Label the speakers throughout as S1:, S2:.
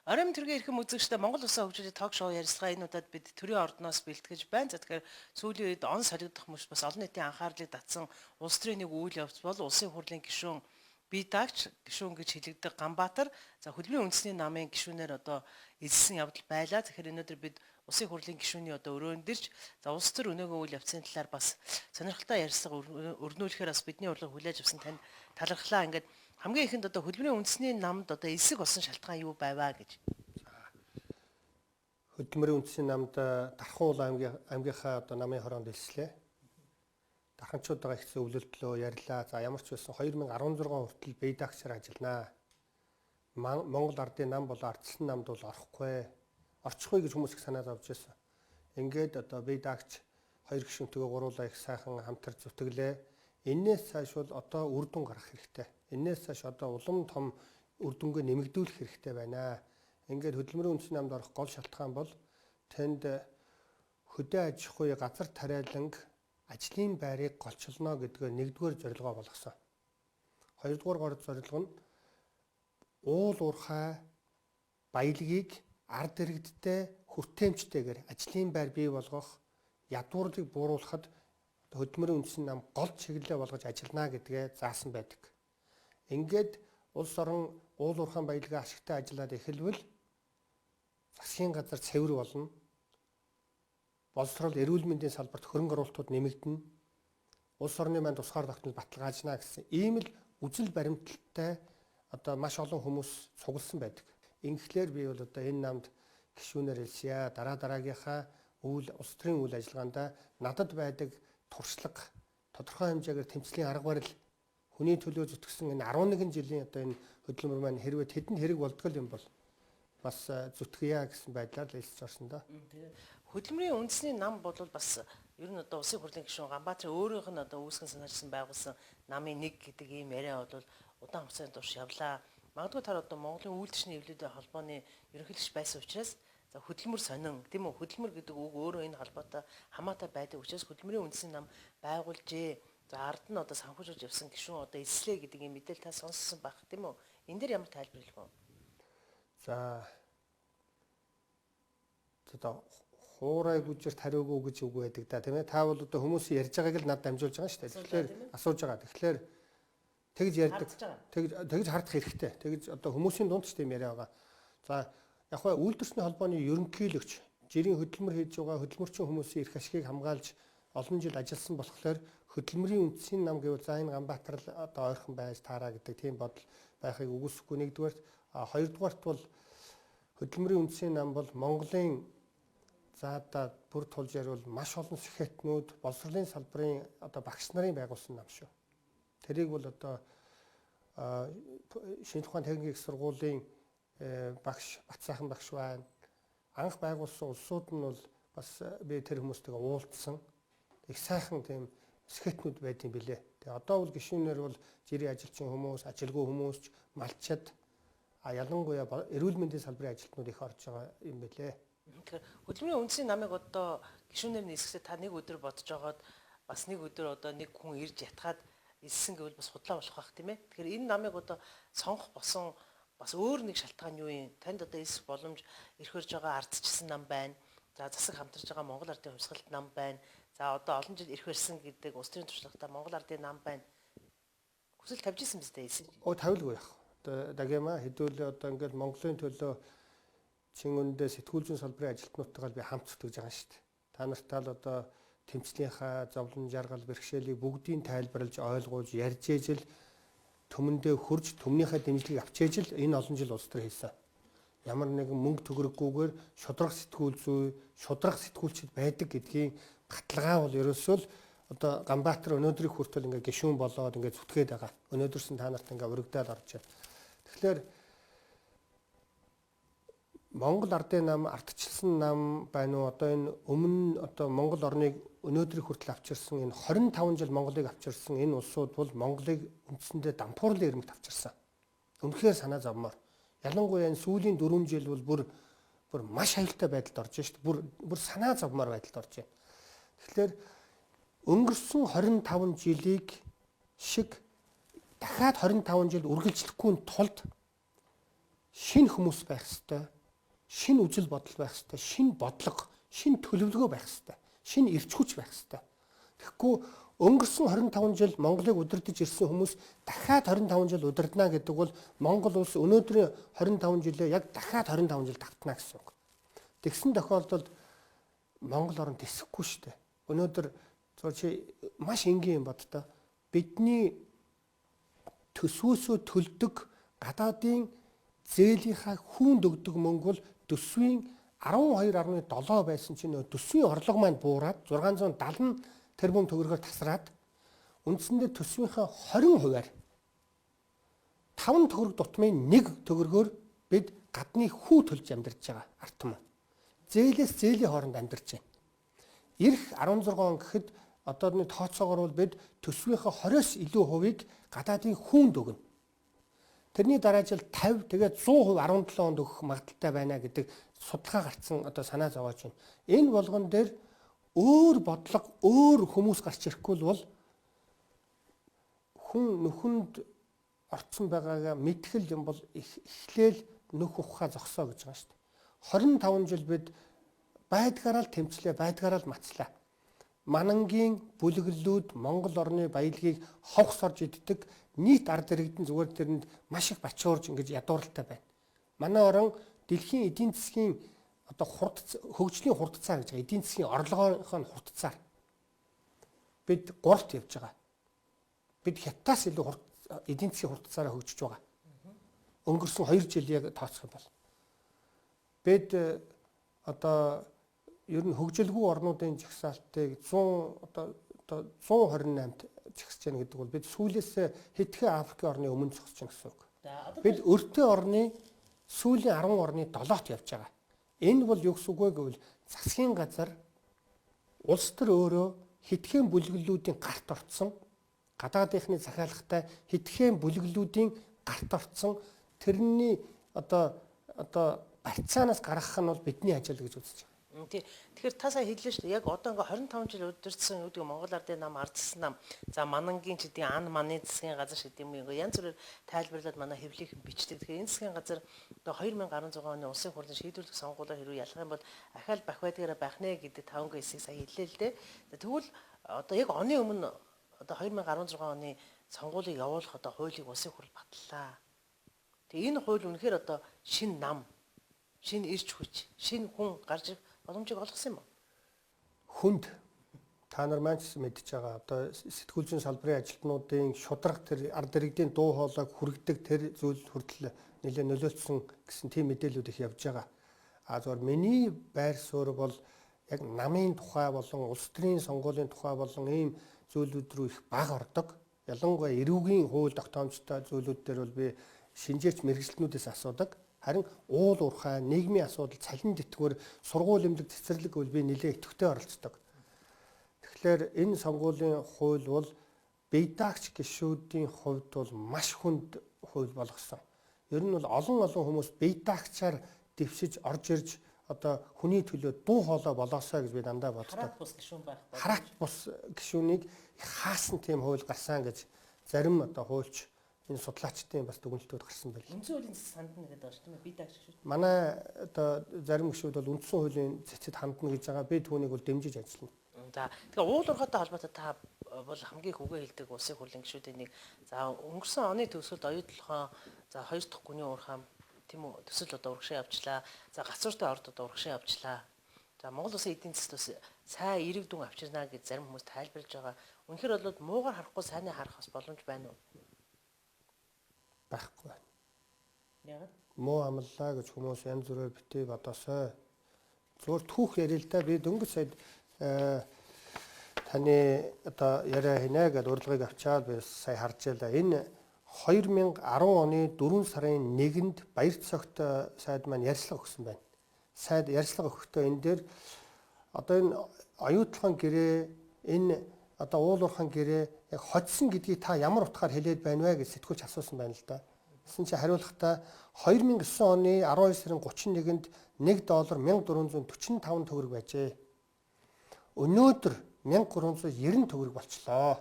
S1: Оройн төргийн эрхэм үзэгчдээ Монгол Улсын хөгжлийн ток шоу ярилцлага энэ удаад бид төрийн ордноос бэлтгэж байна. За тэгэхээр сүүлийн үед он солигдох мөч бас олон нийтийн анхаарлыг татсан улс төрийн нэг үйл явц бол улсын хурлын гишүүн бие даагч гишүүн гэж хэлэгдэх Ганбаатар за хөдөлмөрийн үндэсний намын гишүүнээр одоо эзэлсэн явдал байлаа. Тэгэхээр өнөөдөр бид улсын хурлын гишүүний одоо өрөөнд ирж за улс төр өнөөгөө үйл явцын талаар бас сонирхолтой ярилцлага өрнүүлэхээр бас бидний урилга хүлээж авсан танд талархлаа. Ингээд хамгийн ихэнд одоо хөдөлмөрийн үндэсний намд одоо эсэг болсон шалтгаан юу байваа гэж.
S2: Хөдөлмөрийн үндэсний намд Дархан аймгийнхаа одоо намын хороонд элслээ. Дарханчуудаа их зөвлөлтлөө ярьлаа. За ямар ч байсан 2016 хүртэл бие даагчаар ажилланаа. Монгол ардын нам бол ардчилсан намд бол орохгүй. Орчихгүй гэж хүмүүс их санаа зовж байсан. Ингээд одоо бие даагч хоёр гишүүнтэйгээ гуруулаа их сайхан хамтар зүтгэлээ. Энээс цааш бол одоо үр дүн гарах хэрэгтэй. Энээс цааш одоо улам том үр дүнгээ нэмэгдүүлэх хэрэгтэй байна. Ингээд хөдөлмөрийн үндэсний намд орох гол шалтгаан бол тэнд хөдөө аж ахуй газар тариаланг ажлын байрыг голчлоно гэдгээр нэгдүгээр зорилгоо болгосон. Хоёрдугаар гол зорилго нь уул уурхай баялагийг ард иргэдтэй хүртээмжтэйгээр ажлын байр бий болгох, ядуурлыг бууруулахад хөдөлмөрийн үндэсний нам гол чиглэлээ болгож ажиллана гэдгээ заасан байдаг. Ингээд улс орон уул уурхайн баялагаа ашигтай ажиллаад эхэлвэл засгийн газар цэвэр болно. Боловсрол эрүүл мэндийн салбарт хөрөнгө оруулалтууд нэмэгдэнэ. Улс орны маань тусгаар тогтнол баталгаажна гэсэн ийм л үзэл баримталтай одоо маш олон хүмүүс цугласан байдаг. Инхлээр би бол одоо энэ намд гишүүнээр хэлсье. Дараагийнхаа улс төрийн үйл ажиллагаанд надад байдаг туршлага тодорхой хэмжээгээр тэмцлийн арга барил хүний төлөө зүтгэсэн энэ 11 жилийн одоо энэ хөдөлмөр маань хэрвээ тэдэнд хэрэг болдгол юм бол бас зүтгэе гэсэн байдлаар л хэлж орсон доо.
S1: Хөдөлмөрийн үндэсний нам бол бас ер нь одоо улсын хурлын гишүүн Ганбаатар өөрийнх нь одоо үүсгэн санаачсан байгуулсан намын нэг гэдэг ийм яриа бол удаан хугацааны турш явлаа. Магадгүй та одоо Монголын үйлдвэрчний эвлэлүүдийн холбооны ерөнхийлөгч байсан учраас за хөдөлмөр сонин тийм үү хөдөлмөр гэдэг үг өөрөө энэ холбоотой хамаатай байдаг учраас хөдөлмөрийн үндэсний нам байгуулжээ. За ард нь одоо санхүүжүүлж явсан гишүүн одоо эслээ гэдэг ийм мэдээлэл та сонссон байх тийм үү? Энэ дээр ямар тайлбар хэлэх вэ?
S2: За одоо хуурай гүжирт хариугүй гэж үг байдаг да тийм ээ. Та бол одоо хүмүүсийн ярьж байгааг л над дамжуулж байгаа шүү дээ. Тэгэхээр асууж байгаа. Тэгэхээр тэгж ярьдаг. Тэгж хардах хэрэгтэй. Тэгж одоо хүмүүсийн дунд ч тийм яриа байгаа. За яг хөө үйлдвэрчний холбооны ерөнхийлөгч жирийн хөдөлмөр хийж байгаа хөдөлмөрчин хүмүүсийн эрх ашигыг хамгаалж олон жил ажилласан болохоор хөдөлмөрийн үндэсний нам гэвэл за энэ Ганбаатар л одоо ойрхон байж таараа гэдэг тийм бодол байхыг үгүйсэхгүй. Нэгдүгээрт хоёрдугаарт бол хөдөлмөрийн үндэсний нам бол Монголын заадаа бүр тулж ярил маш олон сэхэтнүүд боловсролын салбарын одоо багш нарын байгуулсан нам шүү. Тэрийг бол одоо шинэ тухайн техникийн их сургуулийн багш Батсайхан багш байна. Анх байгуулсан улсууд нь бол бас би тэр хүмүүстэйгээ уулзсан. Их сайхан тийм сэхэтнүүд байдсан билээ. Тэгээ одоо бол гишүүнээр бол жирийн ажилчин хүмүүс, ажилгүй хүмүүс, малчид ялангуяа эрүүл мэндийн салбарын ажилтнууд их орж байгаа юм билээ.
S1: Тэгэхээр хөдөлмөрийн үндэсний намыг одоо гишүүнээр нисгэхдээ та нэг өдөр бодож байгаад бас нэг өдөр одоо нэг хүн ирж ятгаад илсэн гэвэл бас худлаа болох байх тийм ээ. Тэгэхээр энэ намыг одоо сонгох босон бас өөр нэг шалтгаан юу юм? Танд одоо илсэх боломж ирэх хөрж байгаа ардчилсан нам байна. За засаг хамтарч байгаа Монгол ардын хувьсгалт нам байна. За одоо олон жил ирэх барьсан гэдэг улс төрийн туршлагатай Монгол ардын нам байна. Хүсэл тавьж исэн биз дээ илсэн.
S2: Тавилгүй яах. Одоо дагяма хэдүүлээ одоо ингээд Монголын төлөө чин үндэ сэтгүүл зүйн салбарын ажилтнуудтайгаа би хамт зүтгэж байгаа шүү дээ. Та нартай л одоо тэмцлийнхаа зовлон жаргал бэрхшээлийг бүгдийг тайлбарлаж ойлгуулж ярьж ижил төмөндөө хурж төмнийхээ дэмжлэгийг авч ижил энэ олон жил улс төр хийсэн. Ямар нэгэн мөнгө төгрөггүйгээр шудраг сэтгүүл зүй, шудраг сэтгүүлчд байдаг гэдгийн баталгаа бол ерөөсөө л одоо Ганбаатар өнөөдрийг хүртэл ингээ гишүүн болоод ингээ зүтгээд байгаа. Өнөөдөрсөн та нарт ингээ урагдаад орж байна. Тэгэхээр Монгол ардын нам, ардчилсан нам байна уу? Одоо энэ өмнө одоо Монгол орныг өнөөдрийг хүртэл авчирсан энэ 25 жил Монголыг авчирсан энэ улсууд бол Монголыг үндсэндээ дампуурлын ирмэгт авчирсан. Үнэхээр санаа зовмоор. Ялангуяа энэ сүүлийн 4 жил бол бүр маш аюултай байдалд орж байна шүү дээ. Бүр санаа зовмоор байдалд орж байна. Тэгэхээр өнгөрсөн 25 жилийг шиг дахиад 25 жил үргэлжлэхгүй тулд шинэ хүмүүс байх ёстой. шинэ үжил бодол байх хэрэгтэй, шинэ бодлого, шинэ төлөвлөгөө байх хэрэгтэй, шинэ эрч хүч байх хэрэгтэй. Тэгэхгүй өнгөрсөн 25 жил Монголыг удирдах ирсэн хүмүүс дахиад 25 жил удирдана гэдэг бол Монгол улс өнөөдрийн 25 жилээ яг дахиад 25 жил давтана гэсэн үг. Тэгсэн тохиолдолд Монгол орн тэсэхгүй шүү дээ. Өнөөдөр чи маш энгийн юм боддоо. Бидний төсвөөсөө төлдөг гадаадын зээлийнхаа хүүнд өгдөг мөнгө бол төсвийн 12.7 байсан чинь төсвийн орлого маань буураад 670 тэрбум төгрөгөөр тасраад үндсэндээ төсвийнхаа 20%-аар 5 төгрөг дутмын 1 төгрөгөөр бид гадны хүү төлж амьдарч байгаа ард түмэн. Зээлээс зээлийн хооронд амьдарч байна. Ирэх 16 он гэхэд одооны тооцоогоор бол бид төсвийнхаа 20-с илүү хувийг гадаадын хүүнд өгнө. Тэрний дараа жил 50 тэгээд 100% 17 онд өгөх магадaltaй байна гэдэг судалгаа гарцсан санаа зовоож байна. Энэ болгон дээр өөр бодлого, өөр хүмүүс гарч ирэхгүй бол хүн нөхөнд орцсон байгаагаа мэдхэл юм бол эхлээл нөх ухахаа зогсоо гэж байгаа шүү дээ. 25 жил бид байдгаараа л тэмцлээ, байдгаараа л мацлаа. Манангийн бүлэглэлүүд Монгол орны баялагийг ховс орж иддэг нийт ард иргэдэн зүгээр тэрэнд маш их бачуурж ингэж ядууралтай байна. Манай орон дэлхийн эдийн засгийн хөгжлийн хурдцаар гэж байгаа. Эдийн засгийн орлогынхоо хурдцаар бид 3-т явж байгаа. Бид Хятадаас илүү эдийн засгийн хурдцаараа хөгжиж байгаа. Өнгөрсөн 2 жил яг тооцох юм бол бид ер нь хөгжилгүй орнуудын жагсаалтыг 128-т зогсож байна гэдэг бол бид сүүлээс хэдхэн Африкийн орны өмнө зогсож байна гэсэн үг. Бид өртөө орны сүүлийн 10 орны 7-т явж байгаа. Энэ бол юу гэсэн үг вэ гэвэл засгийн газар улс төр өөрөө хэдхэн бүлэглэлүүдийн гарт орцсон, гадаадынхны захиалгатай хэдхэн бүлэглэлүүдийн гарт орцсон тэрний барьцаанаас гаргах нь бол бидний ажил гэж үзэж байна.
S1: Тэгэхээр та сая хэллээ шүү дээ. Яг одоо ингээ 25 жил удирдсан юу гэдэг Монгол Ардын нам, ард засгийн нам, за манангийн ч гэдэг ан маны засгийн газар шиг юм янз бүрээр тайлбарлаад манай хэвлийнхэн бичдэг. Тэгэхээр энэ засгийн газар одоо 2016 оны улсын хурлын шийдвэрлэх сонгуулиар хэрвээ ялах юм бол ахаал бах байдгаараа байх нэ гэдэг 5 хэсгийг сая хэллээ л дээ. Тэгвэл одоо яг оны өмнө одоо 2016 оны сонгуулийг явуулах одоо хуулийг улсын хурл батллаа. Тэгээ энэ хууль үнэхээр одоо шинэ нам, шинэ ирч хүч, шинэ хүн гарч боломжийг олгосон юм уу?
S2: Хүнд та нар маань ч мэдж байгаа. Одоо сэтгүүл зүйн салбарын ажилтнуудын шударга тэр ард иргэдийн дуу хоолойг хүргэдэг тэр зүйл хүртэл нэлээд нөлөөлсөн гэсэн тийм мэдээлүүд их явж байгаа. Зөвхөн миний байр суурь бол яг намын тухай болон улс төрийн сонгуулийн тухай болон ийм зүйлүүд рүү их бага ордог. Ялангуяа эрүүгийн хууль тогтоомжтой зүйлүүд дээр бол би шинжээч мэргэжилтнүүдээс асуудаг. Харин уул уурхай, нийгмийн асуудал, цалин тэтгэвэр, сургууль эмнэлэг цэцэрлэг бол би нэлээд идэвхтэй оролцдог. Тэгэхээр энэ сонгуулийн хууль бол бие даагч гишүүдийн хувьд бол маш хүнд хууль болгосон. Ер нь бол олон хүмүүс бие даагчаар дэвшиж орж ирж одоо хүний төлөө дуу хоолой болоосоо гэж би дандаа боддог.
S1: Хараат бус гишүүн байхгүй.
S2: Хараат бус гишүүнийг хаасан тийм хууль гарсан гэж зарим хуульч энэ судлаачдын бас дүгнэлтүүд гарсан байл.
S1: Үндсэн хуулийн цэцэд хандна гэдэг байгаа шүү дээ. Би даагч шүү.
S2: Манай зарим гишүүд бол үндсэн хуулийн цэцэд хандна гэж байгаа. Би түүнийг бол дэмжиж ажиллана.
S1: За тэгэхээр уул уурхайтай холбоотой та бол хамгийн хөвгөө хэлдэг улсын хурлын гишүүдийн нэг. За өнгөрсөн оны төгсөлд оюутлахаа за 2 дахь гүний уурхай тийм үү төсөл одоо урагшаа явуулчлаа. За гацууртай орд одоо урагшаа явуулчлаа. За Монгол улсын эдийн засгт бас сайн эерэг дүн авчирнаа гэж зарим хүмүүс тайлбарлаж байгаа. Үнэхээр бол муугаар харахгүй сайныг харах бас боломж байна уу?
S2: Байхгүй байна.
S1: Яг
S2: Муу амллаа гэж хүмүүс янз бүрээр битээ бодосоо. Зүгээр түүх ярил л да. Би дөнгөж сая таны яриа хийнэ гэдэг урилгыг авчаад би сая харж байлаа. Энэ 2010 оны 4 сарын 1-нд Баяр цогт сайд маань ярьцлага өгсөн байна. Сайд ярьцлага өгөхдөө энэ дээр одоо энэ оюутлахын гэрээ энэ уул уурхайн гэрээ яг хоцсон гэдгийг та ямар утгаар хэлээд байна вэ гэж сэтгүүлч асуусан байна л да. Гэсэн чинь хариулахдаа 2009 оны 12 сарын 31-нд $1,445 төгрөг байжээ. Өнөөдөр 1390 төгрөг болчлоо.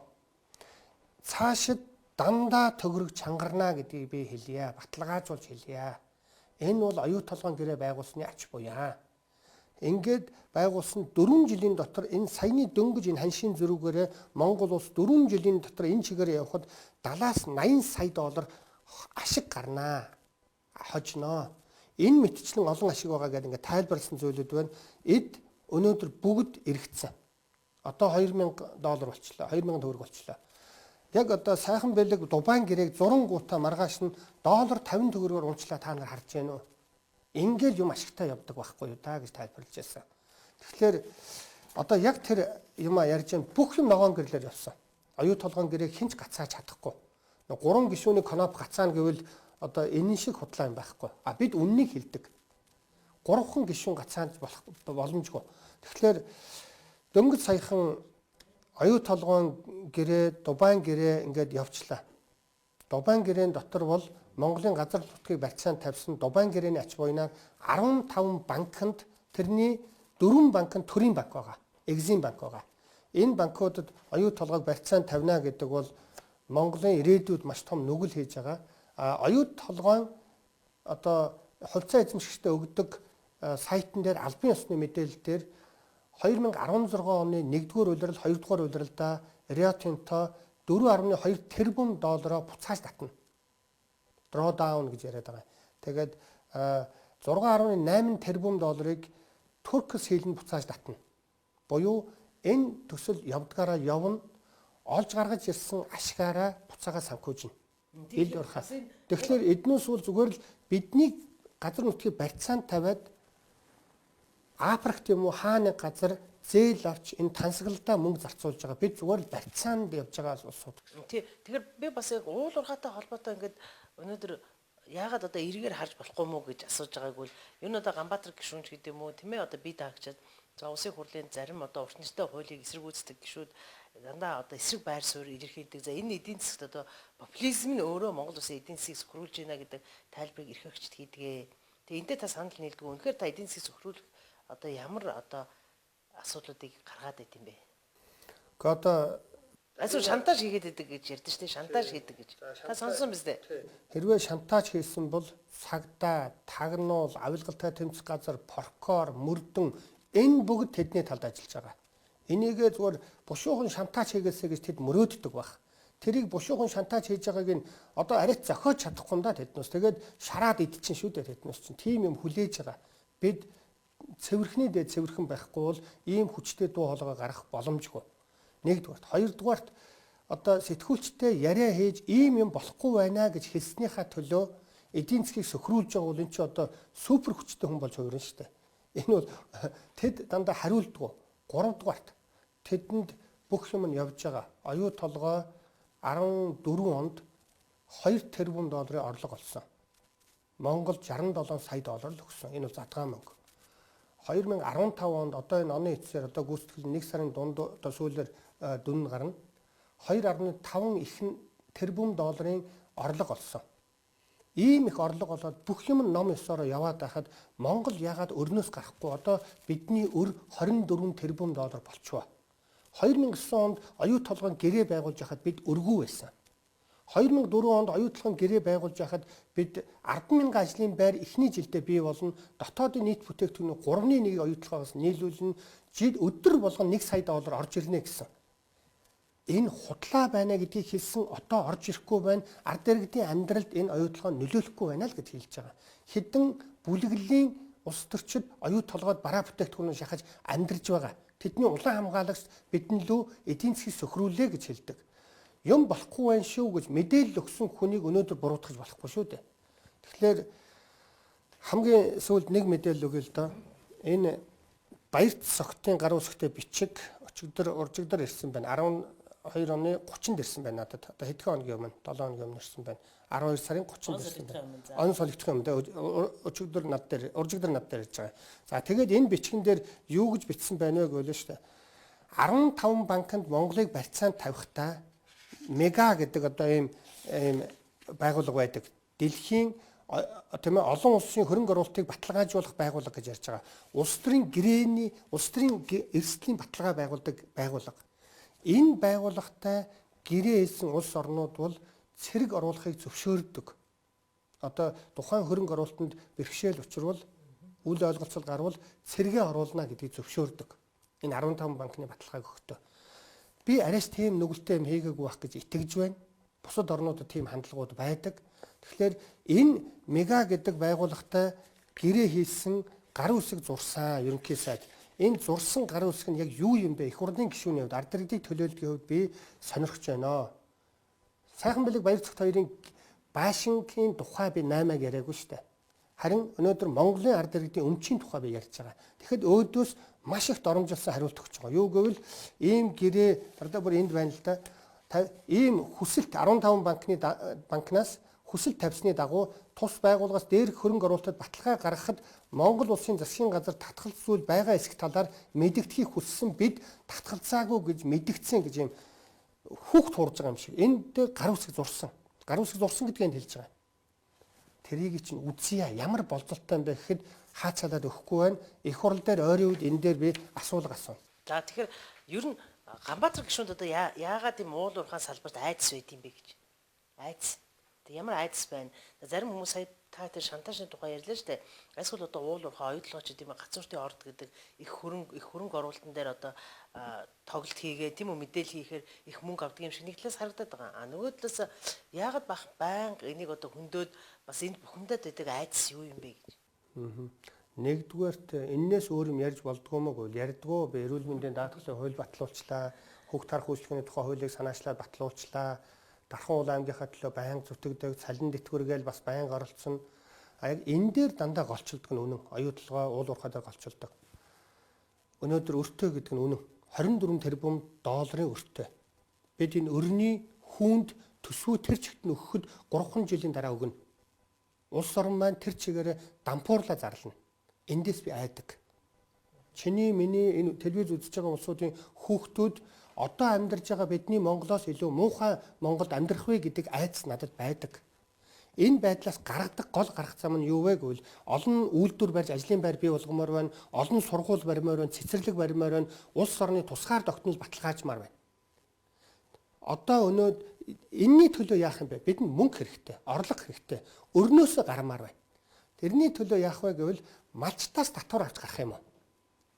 S2: Цаашид дандаа төгрөг чангарна гэдгийг би хэлье. Баталгаажуулж хэлье. Энэ бол оюу толгойн гэрээ байгуулсны ач буяа. Ингээд байгуулсан 4 жилийн дотор энэ саяны дөнгөж энэ ханшийн зөрүүгээрээ Монгол улс 4 жилийн дотор энэ чигээр явхад 70-аас 80 сая доллар ашиг гарнаа. Хожноо. Энэ мэтчлэн олон ашиг байгаа гэдэг ингээд тайлбарласан зүйлүүд байна. Эд өнөөдөр бүгд эргэцсэн. Одоо 2000 доллар болчлоо. 2000 төгрөг болчлоо. Яг одоо сайхан бэлэг Дубайн гэрээг зурангуудаа маргааш нь доллар 50 төгрөгөөр унчлаа та нар харж байна уу? Ингээл юм ашигтай явдаг байхгүй юу та гэж тайлбарлаж байсан. Тэгэхээр одоо яг тэр юм ярьж байгаа бүх юм ногоон гэрлэр явсан. Оюу толгоон гэрээг хинч гацааж чадахгүй. 3 гишүүний коноп гацаана гэвэл одоо энэ шиг худлаа юм байхгүй. Бид үннийг хэлдэг. 3хан гишүүн гацаанд болох боломжгүй. Тэгэхээр дөнгөж саяхан оюу толгоон гэрээ, Дубайн гэрээ ингээд явчлаа. Дубайн гэрээн дотор бол Монголын газар нутгийг барьцаанд тавьсан Дубайн гэрээний ач буянаар 15 банкнд тэрний 4 банк нь төрийн банк байгаа. Экзим банк байгаа. Энэ банкудад оюу толгойг барьцаанд тавина гэдэг бол Монголын ирээдүйд маш том нүгэл хийж байгаа. Оюу толгойн одоо хувьцаа эзэмшигчдэд өгдөг сайтн дээр албан ёсны мэдээлэл дээр 2016 оны 1-р улирал, 2-р улиралда Rio Tinto 4.2 тэрбум доллараар буцааж татна. Drawdown гэж яриад байгаа. Тэгээд 6.8 тэрбум долларыг Turkish хийлэнд буцааж татна. Буюу энэ төсөл явдгаараа явна, олж гаргаж ирсэн ашгаараа буцаага санхүүжнэ. Ил урхаас. Тэгэхээр эднээс бол зүгээр л бидний газар нутгийг барьцаанд тавиад Африкт юм уу хааны газар зээл авч энэ тансаглалтаа мөнгө зарцуулж байгаа. Бид зүгээр л барьцаанд явж байгаа улсууд.
S1: Тэгэхээр би бас яг уул уурхайтай холбоотой ингээд өнөөдөр яагаад одоо эргээр харж болохгүй мүү гэж асууж байгааг бол энэ одоо Ганбаатар гишүүнч гэдэг юм уу тийм ээ одоо би таагчаад за улсын хурлын зарим одоо уртнчтай хуулийг эсэргүүцдэг гишүүд дандаа одоо эсрэг байр суурь илэрхийлдэг. За энэ эдийн засгт одоо популизм нь өөрөө Монгол улсын эдийн засгийг сөхрүүлж байна гэдэг тайлбарыг эрх агчид хийдгээ. Тэгээ энтэй та санал нийлдэг. Үнэхээр та эдийн засгийг сөхрүүлэх одоо ямар одоо асуудлуудыг гаргаад байт юм бэ?
S2: Гэхдээ одоо
S1: Асуу шантаж хийгээд байдаг гэж ярьдэн шүү дээ. Шантаж хийдэг гэж. Та сонсон биз дээ?
S2: Хэрвээ шантаж хийсэн бол цагдаа, тагнуул, авилгалтай тэмцэх газар, прокурор, мөрдөн энэ бүгд тэдний талд ажиллаж байгаа. Энийгээ зүгээр бушуухан шантаж хийгээсэй гэж тэд мөрөөддөг баг. Тэрийг бушуухан шантаж хийж байгааг нь одоо арайт зохиож чадахгүй юм да тэднээс. Тэгээд шараад идчихин шүү дээ тэднээс чинь. Тим юм хүлээж байгаа. Бид цэвэрхний дээд цэвэрхэн байхгүй бол ийм хүчтэй дуу хоолойгоо гаргах боломжгүй. Нэгдүгээрт, хоёрдугаарт одоо сэтгүүлчтэй яриа хийж ийм юм болохгүй байна гэж хэлснийхаа төлөө эдийн засгийг сөхрүүлж байгаа бол эн чинь одоо супер хүчтэй хүн болж хувирна шүү дээ. Энэ бол тэд дандаа хариулдаггүй. Гуравдугаарт тэдэнд бүх юм нь явж байгаа. Оюу толгой 14 онд 2 тэрбум долларын орлого олсон. Монгол 67 сая доллар л өгсөн. Энэ бол задгаан мөнгө. 2015 онд одоо энэ оны эцсээр одоо гүйцэтгэл 1 сарын дунд одоо сүүлээр дүн гарна. 2.5 их тэрбум долларын орлого олсон. Ийм их орлого болоод бүх юм ном ёсороо яваад байхад Монгол яагаад өрнөөс гарахгүй одоо бидний өр 24 тэрбум доллар болчихвоо. 2009 онд оюу толгойн гэрээ байгуулж байхад бид өргүү байсан. 2004 онд оюу толгойн гэрээ байгуулж байхад бид 10,000 ажлын байр эхний жилдээ бий болно. Дотоодын нийт бүтээгдэхүүний 3/1 оюу толгойгоос нийлүүлнэ. Жид өдөр болгон 1 сая доллар орж ирнэ гэсэн. Энэ худлаа байна гэдгийг хэлсэн одоо орж ирэхгүй байна. Ард иргэдийн амьдралд энэ оюу толгой нөлөөлөхгүй байна л гэж хэлж байгаа. Хэдэн бүлэглэлийн улс төрчид оюу толгойд бараа бүтээгдэхүүнээ шахаж амьдарч байгаа. Тэдний улаан хамгаалагч бидэн лөө эдийн засгийг сөхрүүлээ гэж хэлдэг. Юм болохгүй байх шүү гэж мэдээлэл өгсөн хүнийг өнөөдөр буруутгах болохгүй шүү дээ. Тэгэхээр хамгийн сүүлд нэг мэдээлэл өгье л доо. Энэ Баярт согтын гар үсгтэй бичиг уржигдэр ирсэн байна. 12 оны 30-нд ирсэн байна надад. Одоо хэдхэн хоногийн өмнө 7 хоногийн өмнө ирсэн байна. 12 сарын 30-нд ирсэн байна. Он солигдох юм дээ. Уржигдэр над дээр ирж байгаа. За тэгээд энэ бичгэн дээр юу гэж бичсэн байна вэ гэвэл шүү дээ. 15 банкнд Монголыг барьцаанд тавихтаа Мега гэдэг одоо ийм байгууллага байдаг. Дэлхийн тийм ээ олон улсын хөрөнгө оруулалтыг баталгаажуулах байгууллага гэж ярьж байгаа. Улс төрийн эрсдлийн баталгаа байгуулдаг байгууллага. Энэ байгууллагатай гэрээ хийсэн улс орнууд бол цэрэг оруулахыг зөвшөөрдөг. одоо тухайн хөрөнгө оруулалтанд бэрхшээл учрвал үл ойлголцол гарвал цэргээ оруулна гэдгийг зөвшөөрдөг. Энэ 15 банкны баталгааг өгөхдөө. Би арайч тийм нүгэлтэй юм хийгээгүй байх гэж итгэж байна. Бусад орнуудад тийм хандлагууд байдаг. Тэгэхээр энэ мега гэдэг байгууллагатай гэрээ хийсэн гарын үсэг зурсан ерөнхий сайд. Энэ зурсан гарын үсэг нь яг юу юм бэ? Их хурлын гишүүний хувьд ард иргэдийг төлөөлдгийн хувьд би сонирхож байна. Сайхан Билэг Баярцагт хоёрын Баашингийн тухай би 8-аг яриаггүй шүү дээ. Харин өнөөдөр Монголын ард иргэдийн өмчийн тухай би ярьж байгаа. Тэгэхэд өөдөөс маш их доромжилсан хариулт өгч байгаа. Юу гэвэл ийм гэрээ одоо бүр энд байна л да. Ийм хүсэлт 15 банкнаас хүсэлт тавьсны дагуу тус байгууллагаас дээрх хөрөнгө оруулалтад баталгаа гаргахад Монгол улсын засгийн газар татгалзуул байгаа эсэх талаар мэдэгдэхийг хүссэн бид татгалзаагүй гэж мэдгдсэн гэж юм хүүхд хуурж байгаа юм шиг. Энд дээр гар үсэг зурсан. Гар үсэг зурсан гэдгийг хэлж байгаа. Тэрийг чинь үзье ямар болцолтой юм бэ гэхэд хаацалаад өгөхгүй байна. Их хурл дээр ойрын үед энэ дээр би асуулга асуув.
S1: За тэгэхээр ер нь Ганбаатар гишүүнд одоо яагаад ийм уул уурхайн салбарт айдас байд юм бэ гэж. Айдас. Тэг ямар айдас байна? Зарим хүмүүс сая та тэр шантажны тухай ярьлаа шүү дээ. Эсвэл одоо уул уурхай оюутлогч гэдэг юм гацууртын орд гэдэг их хөрөнгө оруулалтан дээр одоо тоглолт хийгээ тийм үү мэдээлэл хийхээр их мөнгө авдаг юм шиг нэг талаас харагдаад байгаа. Нөгөө талаас яагаад бах байнга энийг одоо хөндөөд бас энд бухимдаад байдаг айдас юу юм бэ гэж.
S2: Нэгдүгээрт энээс өөр юм ярьж болдгоо мөг ярьдгоо би эрүүл мэндийн даатгалын хууль батлуулчлаа. Хүүхд тарах үйлчлэгээний тухай хуулийг санаачлаад батлуулчлаа. Дархан уул аймгийнхаа төлөө байнга зүтгэдэг, цалин тэтгэвргээл бас байнга оролцсон. Яг энэ дээр дандаа голчилдог нь үнэн. Оюутлогоо уул уурхай дээр голчилдог. Өнөөдөр өртөө гэдэг нь үнэн. 24 тэрбум долларын өртөө. Бид энэ өрний хүүнд төсвөө тэр чигт нь өгөхөд 3 жилийн дараа өгнө. Улс орн маань тэр чигээрээ дампуурлаа зарлана. Эндээс би айдаг. Чиний миний энэ телевиз үзэж байгаа улсуудын хүүхдүүд одоо амьдарч байгаа бидний Монголоос илүү муухай Монголд амьдрах вэ гэдэг айдас надад байдаг. Энэ байдлаас гаргадаг гол гарах зам нь юу вэ гэвэл олон үйлдвэр барьж ажлын байр бий болгомоор байна, олон сургууль баримаар байна, цэцэрлэг баримаар байна, улс орны тусгаар тогтнол баталгаажмаар байна. Одоо өнөөдөр энэний төлөө яах юм бэ? Бидэнд мөнгө хэрэгтэй, орлого хэрэгтэй, өрнөөсөө гармаар байна. Тэрний төлөө яах вэ гэвэл малчтаас татвар авч гарах юм уу?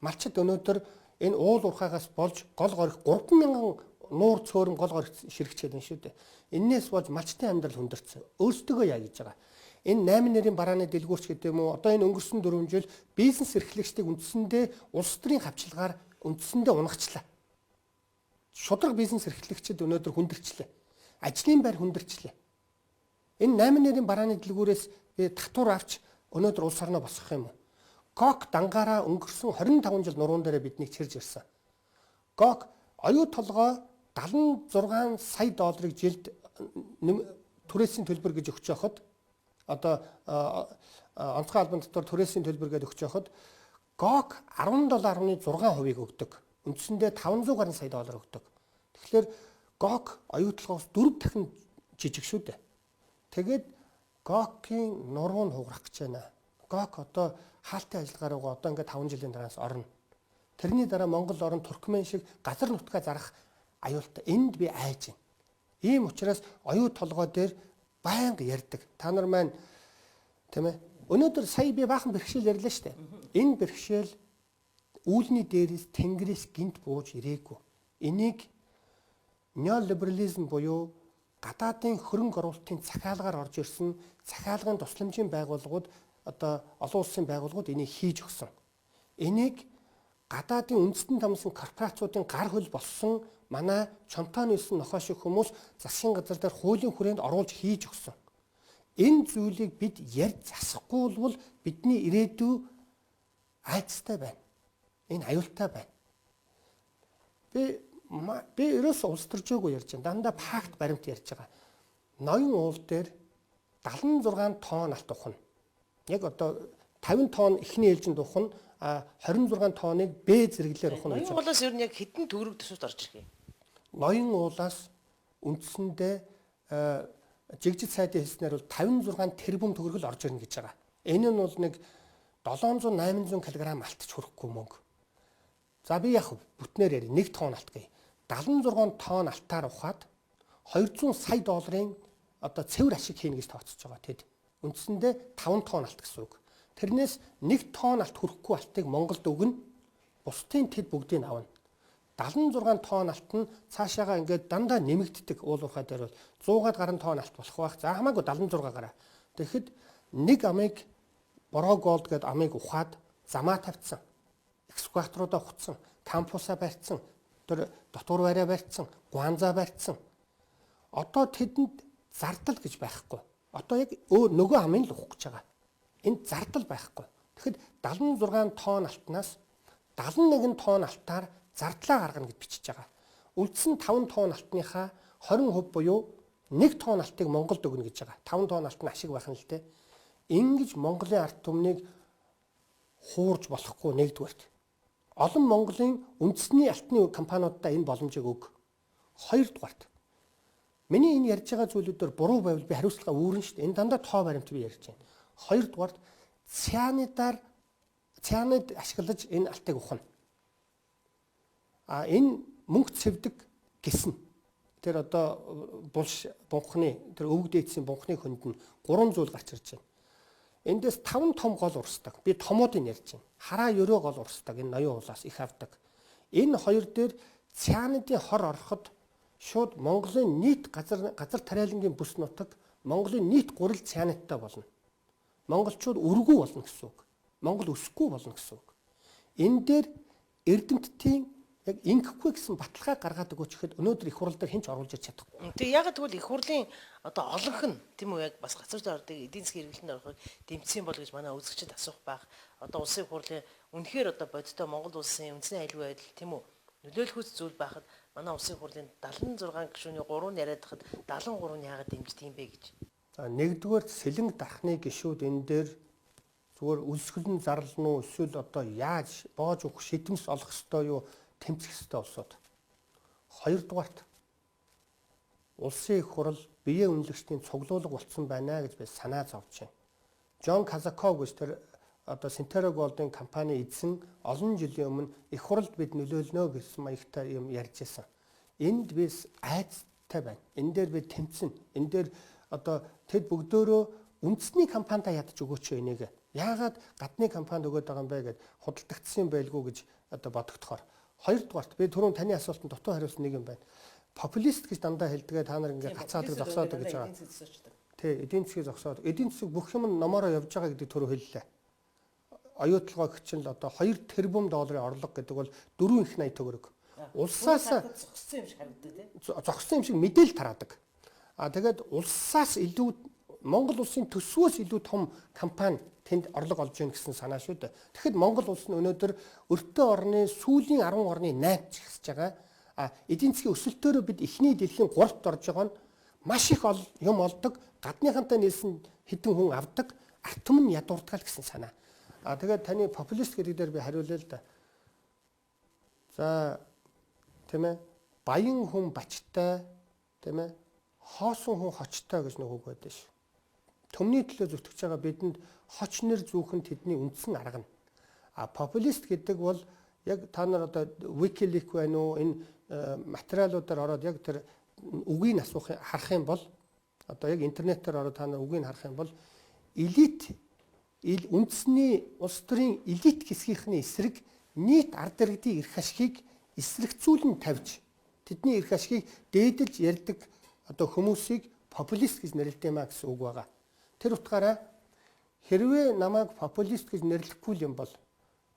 S2: Малчд өнөөдөр энэ уул уурхайгаас болж гол горих 3,000 нуур цөөрөн гол горих ширхчээд байна шүү дээ. Эннээс болж малчтын амьдрал хүндэрсэн. Өөрсдөө яа гэж байгаа. Энэ 8 нэрийн барааны дэлгүүрч гэдэг юм уу? Одоо энэ өнгөрсөн 4 жил бизнес эрхлэгчдийг үндсэндээ улс төрийн хавчилгаар үндсэндээ унагчлаа. Шудраг бизнес эрхлэгчид өнөөдөр хүндэрчлээ. Ажлын байр хүндэрчлээ. Энэ 8 нэрийн барааны дэлгүүрээс би татвар авч өнөөдөр улс орноо босгох юм уу? ГОК дангаараа өнгөрсөн 25 жил нуруунд дээр биднийг чирж ирсэн. ГОК оюу толгой 76 сая долларыг жилд түрээсийн төлбөр гэж өгч явахад одоо онцгой албан дотор түрээсийн төлбөр гэж өгч явахад ГОК 17.6% өгдөг. Үндсэндээ 500 гаруй сая доллар өгдөг. Тэгэхээр ГОК оюу толгоос 4 дахин жижиг шүү дээ. Тэгээд ГОК-ийн нуруу нь хугарах гэж байна. ГОК одоо хаалтын ажиллагаараа одоо ингээд 5 жилийн дараас орно. Тэрний дараа Монгол орн Туркмен шиг газар нутгаа зарах аюултай. Энд би айж байна. Ийм учраас оюу толгой дээр байнга ярьдаг. Та нар маань тийм ээ. Өнөөдөр сая би баахан бэрхшээл ярьлаа шүү дээ. Энэ бэрхшээл үүлний дээрээс тэнгэрээс гинт бууж ирээгүй. Энийг неолиберализм буюу гадаадын хөрөнгө оруулалтын захиалгаар орж ирсэн захиалгын тусламжийн байгууллагууд одоо олон улсын байгууллагууд энийг хийж өгсөн. Энийг гадаадын үндэстэн тамсан корпорациудын гар хөл болсон манай чонтоо нийлсэн нохоо шиг хүмүүс засгийн газар дээр хуулийн хүрээнд оруулж хийж өгсөн. Энэ зүйлийг бид ярьж засахгүй бол бидний ирээдүй айцтай байна. Энэ аюултай байна. Би ерөөсөө улс төржөөгүй ярьж байна. Дандаа факт баримт ярьж байгаа. Ноён уул дээр 76 тонн алт ухна. Яг одоо 50 тонн ихний ээлжинд ухна, 26 тонныг Б зэрэглэлээр ухна гэж.
S1: Ноён уулаас ер нь яг хэдэн төгрөг төсөвт орж ирэх юм?
S2: Ноён уулаас үндсэндээ жигжид сайдын хэлснээр бол 56 тэрбум төгрөг л орж ирнэ гэж байгаа. Энэ нь бол нэг 700-800 кг алтч хүрэхгүй мөнгө. За би яг бүтнээр яри 1 тонн алт гээ. 76 тонн алтаар ухаад 200 сая долларын одоо цэвэр ашиг хийнэ гэж тооцож байгаа тэд. Үндсэндээ 5 тонн алт гэсэн үг. Тэрнээс 1 тонн алт хүрэхгүй алтыг Монголд өгнө. Бусдын тэд бүгдийг авна. 76 тонн алт нь цаашаага ингээд дандаа нэмэгддэг уул уурхай дээр бол 100-аад гаруй тонн алт болох байх. За хамаагүй 76 гараа. Тэгэхэд нэг амыг бороо голд гэдэг амыг ухаад замаа тавьчихсан. Экскаваторуудаа хуцсан, кампусаа барьцсан, тэр дотор бариа барьцсан, гуанзаа барьцсан. Одоо тэдэнд зардал гэж байхгүй. Одоо яг нөгөө амын л ухах гэж байгаа. Энд зардал байхгүй. Тэгэхэд 76 тонн алтнаас 71 тонн алтаар зардлаа гаргана гэж бичиж байгаа. Үлдсэн 5 тонн алтныхаа 20% буюу 1 тонн алтыг Монголд өгнө гэж байгаа. 5 тонн алт нь ашиг байх нь л дээ. Ингэж Монголын ард түмнийг хуурж болохгүй нэгдүгээрт. Олон Монголын үндэсний алтны компаниудаа энэ боломжийг өг. Хоёрдугаарт. Миний энэ ярьж байгаа зүйлүүдээр буруу байвал би хариуцлага үүрэн шүү дээ. Энэ дандаа тоо баримт би ярьж байна. Хоёрдугаарт цянид ашиглаж энэ алтыг ухна. Энэ мөнгө цэвдэг гисэн. Тэр одоо булш бунхны тэр өвөг дээдсийн бунхны хөнд нь 3 зүйл гарч ирж байна. Эндээс 5 том гол урсдаг. Би томуудыг ярьж байна. Хараа ерөө гол урсдаг. Энэ ноён уулаас их авдаг. Энэ хоёр дээр цянидын хор ороход шууд Монголын нийт газар тариалангийн бүс нутаг Монголын нийт гурил цянидтай болно. Монголчууд өргүү болно гэсэн үг. Монгол өсөхгүй болно гэсэн үг. Энэ дээр эрдэмтдийн яг ингэхгүй гэсэн баталгаа гаргаад өгөөч гэхэд өнөөдөр их хурл дээр хэн ч оруулж ирч чадахгүй.
S1: Тэгээ яг тэгвэл их хурлын одоо олонх нь тийм үү яг бас газар ордог эдийн засгийн хэрэглэнд орохыг дэмжсэн бол гэж манай үзэгчид асуух байх. Одоо улсын их хурлын үнэхээр одоо бодиттой Монгол улсын үндэсний аюулгүй байдал тийм үү нөлөөлөхүйц зүйл байхад манай улсын их хурлын 76 гишүүний 3 нь яриад хахад 73 нь яагаад дэмждэг юм бэ гэж.
S2: За нэгдүгээр сэлэнг дархны гишүүд энэ дээр зүгээр үлсгэлэн зарлал нь эсвэл одоо яаж боож өгөх шийдэмс олох ёстой юу тэмцэх ёстой улсууд. Хоёрдугаарт улсын их хурл биеэ үнэлэгчдийн цуглуулга болцсон байна гэж би санаа зовж байна. Жон Казаков гэж тэр одоо Синтеро Голдын компани эзэн олон жилийн өмнө их хуралд бид нөлөөлнө гэсэн маягтай юм ярьж байсан. Энд би айцтай байна. Энэ дээр би тэмцэн. Энэ дээр одоо тэд бүгдөө үндэсний компанида ядаж өгөөч энийг. Яагаад гадны компанид өгöd байгаа юм бэ гэд худалдагдсан байлгүй гэж одоо бодогдохоор. Хоёрдугаарт би түрүүн таны асуултанд дутуу хариулсан нэг юм байна. Популист гэж дандаа хэлдгээ та нар ингээ гацаадаг зогсоодог гэж байгаа. Тий, эдийн засгийг зогсоод эдийн засаг бүх юм номороо явж байгаа гэдэг түрүү хэллээ. Оюутлогоо гिचэн л одоо 2 тэрбум долларын орлого гэдэг бол 4 их 80 төгрөг. Улсаас
S1: зогссон юм шиг харагддаг тий.
S2: Зогссон юм шиг мэдээлэл тараадаг. Тэгээд улсаас илүү Монгол улсын төсвөөс илүү том компани тэнд орлого олж ийн гэсэн санаа шүү дээ. Тэгэхэд Монгол улс нь өнөөдөр өртөө орны сүүлийн 10 орны 8-т жигсэж байгаа. Эдийн засгийн өсөлтөөрөө бид эхний дэлхийн 3-т орж байгаа нь маш их юм олдог. Гадныхантай нийлсэн хэдэн хүн авдаг. Ард түмэн ядуурдаг гэсэн санаа. Тэгээд таны популист гэдэг дээр би хариулъя л да. За тийм ээ. Баян хүн бачтай тийм ээ. Хоосон хүн хочтой гэж нэг үг байдаг шүү. Төмний төлөө зүтгэж байгаа бидэнд хоч нэр зүүхэн тэдний үндсэн арга нь. Популист гэдэг бол яг та нар одоо Wikileaks байна уу энэ материалуудаар ороод яг тэр үгийг харах юм бол одоо яг интернетээр ороод та нар үгийг харах юм бол элит үндэсний улс төрийн элит хэсгийнхний эсрэг нийт ард иргэдийн эрх ашигыг эсрэгцүүлэн тавьж тэдний эрх ашигыг дээдэлж ярьдаг одоо хүмүүсийг популист гэж нэрлэдэг юм а гэсэн үг байгаа. Тэр утгаараа хэрвээ намайг популист гэж нэрлэхгүй юм бол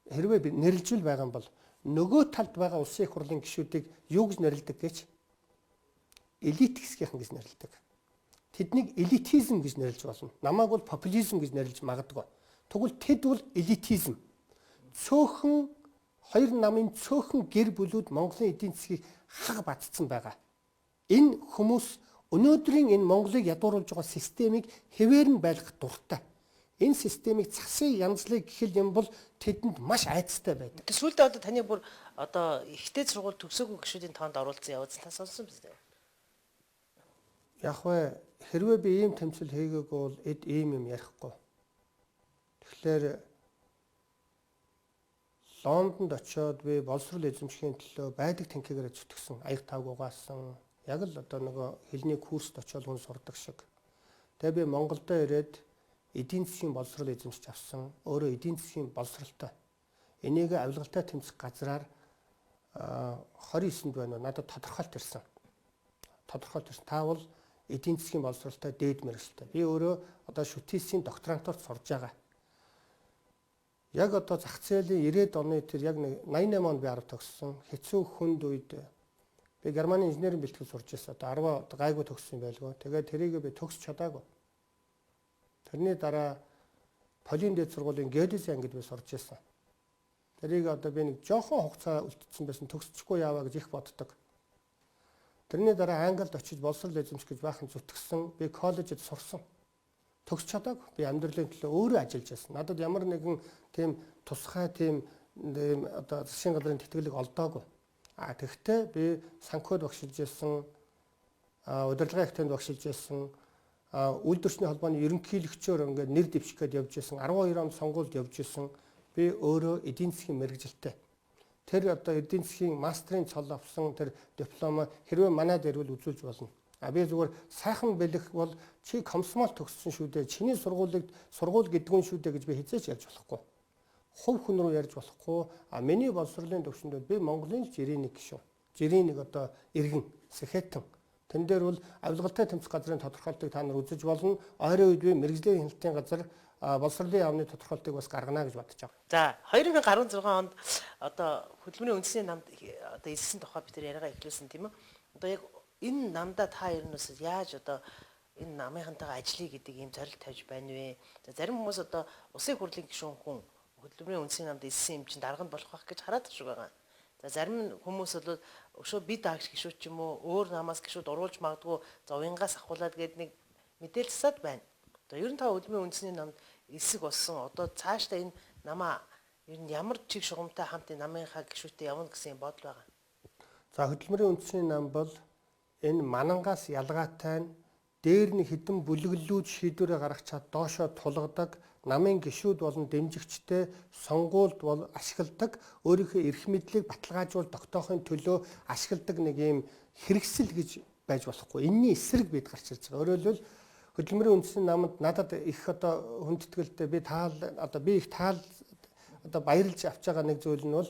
S2: хэрвээ нэрлжүүл байгаа юм бол нөгөө талд байгаа улсын их хурлын гишүүдийг юу гэж нэрлэдэг гэж элит хэсгийнхэн гэж нэрлэдэг. Тэднийг элитизм гэж нэрлэж болно. Намайг бол популизм гэж нэрлэж магадгүй. Тэгвэл тэд бол элитизм. Цөөхөн хоёр намын цөөхөн гэр бүлүүд Монголын эдийн засгийг хаг бадцсан байгаа. Энэ хүмүүс өнөөдрийн энэ Монголыг ядууруулж байгаа системийг хэвээр нь байлгах дуртай. Энэ системийг засгийн янзлыг гэхэл юм бол тэдэнд маш айцтай байдаг.
S1: Сүүлдээ одоо таны бүр одоо ихтэй сургууль төгсөөгүй гишүүдийн тоонд оруулсан явуулсан та сонсон биз дээ.
S2: Яг вэ хэрвээ би ийм тэмцэл хийгээгүй бол ийм юм ярихгүй. Тэгэхээр Лондонд очиод би боловсрол эзэмшихийн төлөө байдаг тэнхээгээр зүтгэсэн аяг тавг угаасан. Яг л одоо нөгөө хэлний курст очиод хүн сурдаг шиг. Тэгээ би Монголдо ирээд эдийн засгийн боловсрол эзэмшиж авсан өөрөө эдийн засгийн боловсролтой энийг авилгалтай тэмцэх газраар 29-нд байна уу надад тодорхойлт ирсэн. Та бол эдийн засгийн боловсролтой дээд мэргэжилтэй. Би өөрөө одоо шүтээсийн докторантурт сурж байгаа. Яг одоо зах зээлийн 90-ад оны тэр яг 88 онд би 10 төгссөн. Хэцүү хүнд үед би Германы инженерийн бэлтгэл сурж байсан. Одоо 10 гайгүй төгссөн байлгүй. Тэгээд тэрийг би төгсч чадаагүй. Тэрний дараа Полин дээд сургуулийн геодезийн ангид би сурж байсан. Тэрийг одоо би нэг жоохон хугацаа үлдсэн байсан төгсчихгүй яваа гэж их боддог. Тэрний дараа Англид очиж боловсрол эзэмших гэж баахан зүтгэсэн. Би коллежид сурсан. Төгсч чадаагүй. Би амьдралын төлөө өөрөө ажиллаж байсан. Надад ямар нэгэн тийм тусгай тийм одоо засгийн газрын тэтгэлэг олдоогүй. Тэгэхдээ би санхуд багшилж байсан, удирдлагын их танд багшилж байсан, үйлдвэрчний холбооны ерөнхийлөгчөөр ингээд нэр дэвшгээд явж байсан, 12 онд сонгуульд явж байсан. Би өөрөө эдийн засгийн мэргэжилтэй. Тэр одоо эдийн засгийн мастрын цол авсан тэр диплом хэрвээ манайд ирвэл үзүүлж болно. Би зүгээр сайхан бэлэх бол чи комсомол төгссөн шүү дээ. Чиний сургууль гэдгүүн шүү дээ гэж би хизээч ярьж болохгүй. Хувь хүн рүү ярьж болохгүй. Миний боловсролын төвшөнд би Монголын жирийн нэг гишүүн. Жирийн нэг одоо иргэн, сэхэтэн. Тэн дээр бол авилгалтай тэмцэх газрын тодорхойлтыг та нар үзэж болно. Ойрын үед би мэрэгжлийн хяналтын газар боловсролын яамны тодорхойлтыг бас гаргана гэж бодож байгаа.
S1: За 2016 онд одоо хөдөлмөрийн үндэсний намд одоо элсэн тухай бид яриагаа эхлүүлсэн тийм үү? Одоо яг энэ намдаа та ерөнөөс яаж одоо энэ намынхантайгаа ажиллая гэдэг ийм зорилт тавьж байна вэ? За зарим хүмүүс одоо улсын хурлын гишүүн хүн хөдөлмөрийн үндэсний намд элсэн юм чинь дарганд болох байх гэж хараад шиг байгаа. За зарим хүмүүс бол өшөө би даагч гишүүд ч юм уу өөр намаас гишүүд уруулж магадгүй зовынгаас ахуулаад гээд нэг мэдээлэл засаад байна. Одоо ер нь та хөдөлмөрийн үндэсний намд элсэг болсон. Одоо цаашдаа энэ намаа ер нь ямар чиг шугамтай хамт намынхаа гишүүтэй явна гэсэн бодол байгаа.
S2: За хөдөлмөрийн үндэсний нам бол энэ манангаас ялгаатай нь дээр нь хідэн бүлэглэлүүд шийдвэрээ гаргах чад доошоо тулгадаг намын гишүүд болон дэмжигчтэй сонгуульд бол ашигладаг өөрийнхөө эрх мэдлийг баталгаажуул тогтоохын төлөө ашигладаг нэг юм хэрэгсэл гэж байж болохгүй. Энийний эсрэг бид гарч ирж байгаа. Өөрөөр хэлбэл хөдөлмөрийн үндэсний намд надад их одоо хүндэтгэлтэй би их баярлж авч байгаа нэг зүйл нь бол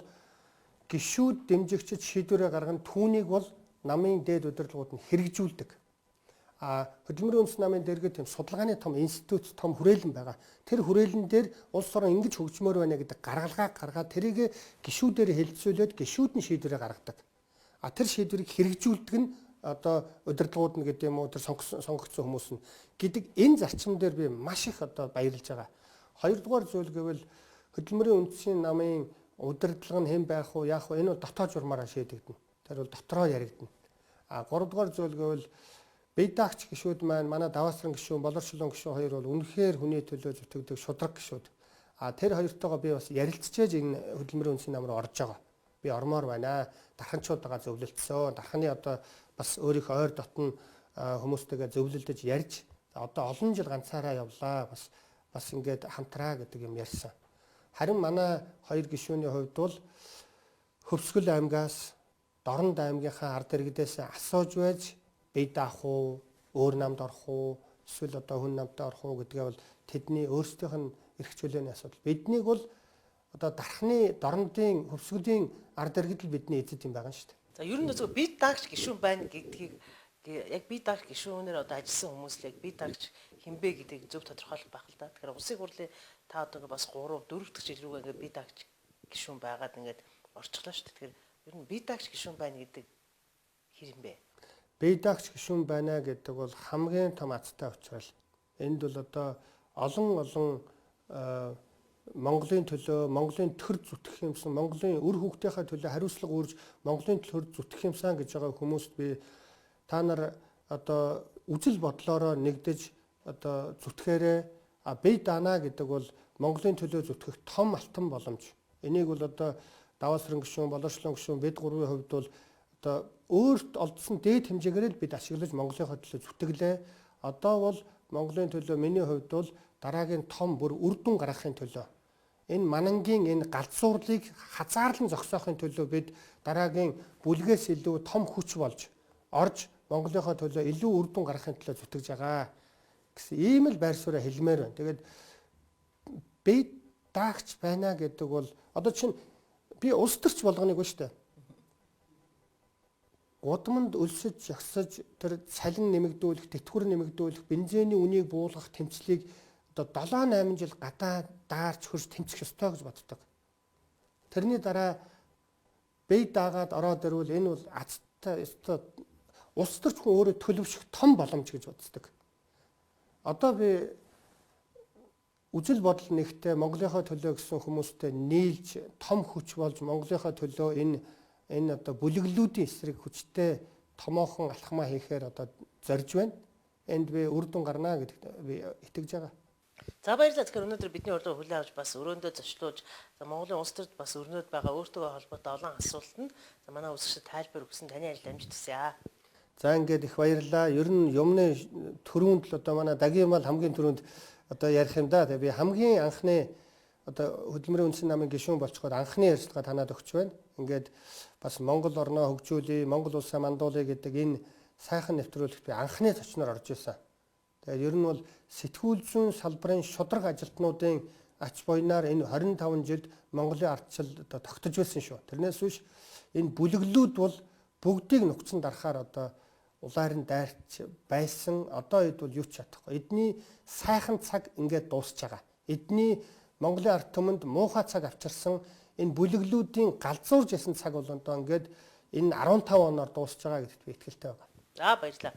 S2: гишүүд дэмжигчид шийдвэрээ гаргана түүнийг бол намын дээд удирдлагууд нь хэрэгжүүлдэг. Хөдөлмөрийн үндэсний намын дэргэд тийм судалгааны том институт, том хүрээлэн байгаа. Тэр хүрээлэн дээр улс орон ингэж хөгжмөр байна гэдэг гаргалгаа гаргаад тэрийг гишүүдээр хэлэлцүүлээд гишүүд нь шийдвэрээ гаргадаг. Тэр шийдвэрийг хэрэгжүүлдэг нь одоо удирдлагууд нь гэдэг юм уу тэр сонгогдсон хүмүүс нь гэдэг энэ зарчим дээр би маш их одоо баярлж байгаа. Хоёрдугаар зүйл гэвэл хөдөлмөрийн үндэсний намын удирдлага нь хэн байх уу, яах вэ? Энэ бол дотоод журмаараа шийдэгдэнэ. Тэр бол дотроо яригдана. Гуравдугаар зүйл гэвэл бие даагч гишүүд маань манай даваасран гишүүн, болорчлон гишүүн хоёр бол үнэхээр хүний төлөө зүтгэдэг шудраг гишүүд. Тэр хоёртойгоо би бас ярилцчээж энэ хөдөлмөрийн үндэсний нам руу орж байгаа. Би ормоор байна. Дарханчуудагаа зөвлөлдсөн. Дарханы одоо бас өөрийнхөө ойр дотн хүмүүстэйгээ зөвлөлдөж ярьж одоо олон жил ганцаараа явлаа. Бас ингээд хамтраа гэдэг юм ярьсан. Харин манай хоёр гишүүний хувьд бол Хөвсгөл аймгаас Дорнод аймгийнхаа ард иргэдээс асууж байж бие даах уу, өөр намд орох уу, эсвэл одоо хүн намд орох уу гэдгээ бол тэдний өөрсдийнх нь эрх чөлөөний асуудал. Биднийг бол одоо Дарханы Дорнодын Хөвсгөлийн ард иргэд л бидний эзэд юм байгаа шүү дээ.
S1: За ер нь зөв бие даагч гишүүн байна гэдгийг яг бие даагч гишүүнээр одоо ажилласан хүмүүс л яг бие даагч хинбэ гэдгийг зөв тодорхойлох байх л да. Тэгэхээр улсын хурлын та одоо бас 3 4 дахь жил рүүгээ бие даагч гишүүн байгаад ингээд орчихлоо шүү дээ. Тэгэхээр ер нь бие даагч гишүүн байна гэдэг хэр юм бэ?
S2: Бие даагч гишүүн байна гэдэг бол хамгийн том азтай учраас энд бол одоо олон Монголын төлөө, Монголын төр зүтгэх юмсан, Монголын үр хүүхдийнхээ төлөө хариуцлага үрж Монголын төр зүтгэх юмсан гэж байгаа хүмүүст би та нар одоо үжил бодлороо нэгдэж одоо зүтгэхээрээ бие даана гэдэг бол Монголын төлөө зүтгэх том алтан боломж. Энийг бол одоо даваасран гишүүн, болорчлон гишүүн бид гурвын хувьд бол одоо өөрт олдсон дээд хэмжээгээр л бид ашиглаж Монголын төлөө зүтгэлээ. Одоо бол Монголын төлөө миний хувьд бол дараагийн том бүр үр дүн гаргахын төлөө энэ манангийн энэ галзуурлыг хазаарлан зогсоохын төлөө бид дараагийн бүлгээс илүү том хүч болж орж Монголынхоо төлөө илүү үр дүн гаргахын төлөө зүтгэж байгаа. гэсэн ийм л байр сууриа хэлмээр байна. Тэгээд би даагч байна гэдэг бол одоо чинь би улс төрч болгоныг ба штэ. Удамд өлсөж, ягсаж тэр салин нэмэгдүүлэх, тэтгэвэр нэмэгдүүлэх, бензиний үнийг буулгах тэмцлийг одоо 7-8 жил гадаа даарч хөрж тэмцэх ёстой гэж боддог. Тэрний дараа бие даагаад ороод ирвэл энэ бол азтай ёстой улс төрч хүн өөрөө төлөвшөх том боломж гэж боддог. Одоо би үжил бодол нэгтээ Монголынхаа төлөө гэсэн хүмүүстэй нийлж том хүч болж Монголынхаа төлөө энэ одоо бүлэглүүдийн эсрэг хүчтэй томоохон алхмаа хийхээр одоо зорж байна. Энд би үр дүн гарна гэдэгт би итгэж байгаа.
S1: За баярлалаа. Тэгэхээр өнөөдөр бидний урьд хүлээн авч бас өрөөндөө зочлуулж Монголын улс төрд бас өрнөд байгаа өөртөө холбоотой олон асуултанд манай үзэгчдэд тайлбар өгсөн таны ярил амжилт хүсье.
S2: За ингээд их баярлалаа. Ер нь юмны төрөнд л одоо манай Дагийн мал хамгийн төрөнд одоо ярих юм да. Тэгээ би хамгийн анхны одоо хөдөлмөрийн үндэсний намын гишүүн болчиход анхны ярилцлага танаад өгч байна. Ингээд бас Монгол орноо хөгжүүлээ, Монгол улсаа мандуулъя гэдэг энэ сайхан нэвтрүүлэгт би анхны зочноор орж исэн. Тэгээд ер нь бол сэтгүүл зүйн салбарын шудраг ажилтнуудын ач буйнаар энэ 25 жилд Монголын ардчил одоо тогтож байсан шүү. Тэрнээс биш энэ бүлэглүүд бол бүгдийг нухацсан дарахаар одоо улаарын дайрч байсан. Одоо хэд бол юу ч чадахгүй. Эдний сайхан цаг ингээд дуусч байгаа. Эдний Монголын ард түмэнд муухай цаг авчирсан энэ бүлэглүүдийн галзуурж ясан цаг бол одоо ингээд энэ 15 оноор дуусч байгаа гэдэгт би итгэлтэй байна.
S1: За баярлалаа.